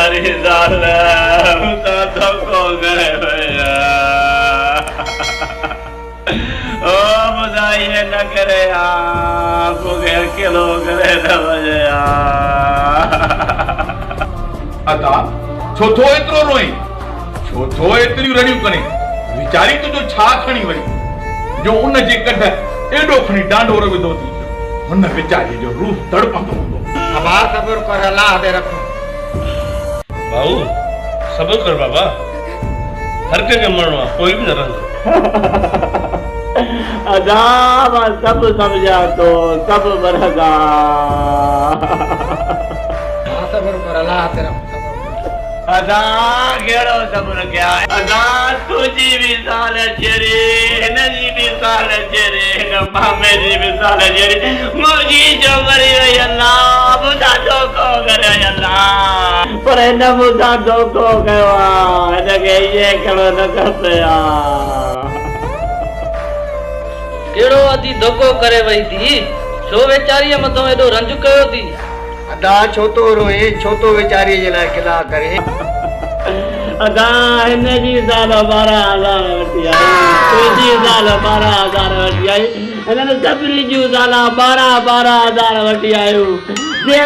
मारी जाल तो धोखो करे भैया ओ बुधाइए न करे आपके अकेलो करे न भैया अता छो थो एतिरो रोई छो थो एतिरियूं रड़ियूं करे वीचारी तुंहिंजो छा खणी वई जो उन जे कढ एॾो खणी डांडो विधो थी हुन वीचारी जो रूह तड़पंदो हूंदो बाबा सब्र कर अल्लाह दे रखो भाऊ सब्र कर बाबा हर के मरणो कोई भी न रहंदो अदा मां सब समझा तो सब बरगा सब्र कर अल्लाह दे रखो अदा केड़ो सब्र क्या अदा तुझी भी साल चेरी नजी भी साल चेरी न मामे जी भी साल चेरी मुझी जो मरी वई अल्लाह बुधा धोखो करे अल्लाह पर न बुधा धोखो कयो इनके ये करो न खपे केड़ो अदी धोखो करे वई थी छो वेचारी मथो एडो रंज कयो थी अदा छो तो रोए छो तो वेचारी जे लाइ किला करे अदा इन जी साल 12,000 वठी आई तुझी साल 12,000 वठी आई इन्हनि सभिनी जूं साल 12,000 वठी आयो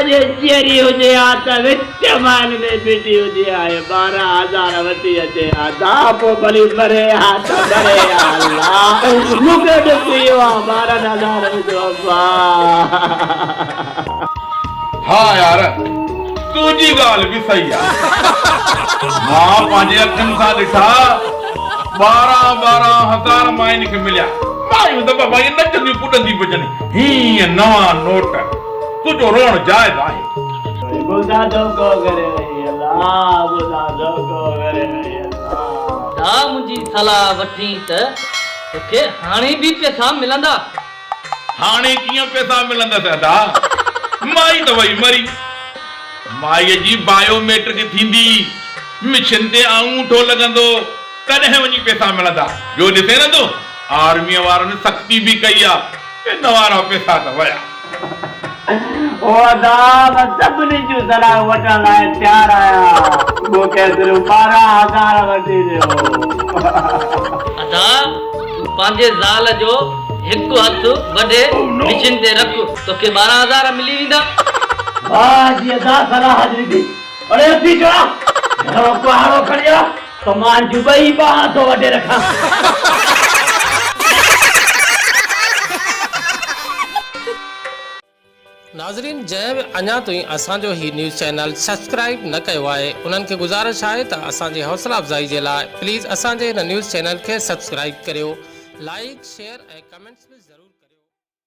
जे चेरी हुजे आ त विच मान में बीठी हुजे आहे 12,000 वठी अचे अदा पोइ भली मरे हा त मरे अल्लाह मूंखे ॾुख इहो आहे 12,000 विझो अब्बा हाँ यार तुझी गाल भी सही है मां पांजे अखन सा ॾिठा 12,000 माइन के मिलिया मायूं त बाबा ये नचंदी कुॾंदी बजनी हीअं नवा नोट तुझो रोण जायज़ आहे बुधा धोखो करे वई अल्लाह बुधा धोखो करे वई अल्लाह दा मुंजी सलाह वठी त तोखे हाणे भी पैसा मिलंदा हाणे कीअं पैसा मिलंदा सदा माई त वई मरी माई जी बायोमेट्रिक थींदी मिशन ते अंगूठो लॻंदो तॾहिं वञी पैसा मिलंदा ॿियो ॾिसे न तूं आर्मीअ वारनि सख़्ती बि कई आहे इन वारा पैसा त वया ओ अदा मां सभिनी जूं सलाह वठण लाइ तयारु आहियां मूंखे सिर्फ़ु 12,000 वठी ॾियो अदा तूं पंहिंजे ज़ाल जो हिकु हथ वॾे मिशन ते रख तोखे 12,000 मिली वेंदा वाह जी अदा सलाह ॾिनी अरे अची चढ़ा घणो कुहाड़ो खणियो त मां जूं ॿई बांह थो वढे रखां नाज़रीन जंहिं बि अञा ताईं असांजो ही न्यूज़ चैनल सब्सक्राइब न कयो आहे उन्हनि खे गुज़ारिश आहे त असांजी हौसला अफ़ज़ाई जे लाइ प्लीज़ असांजे हिन न्यूज़ चैनल खे सब्सक्राइब करियो लाइक शेयर ऐं कमेंट्स में ज़रूरु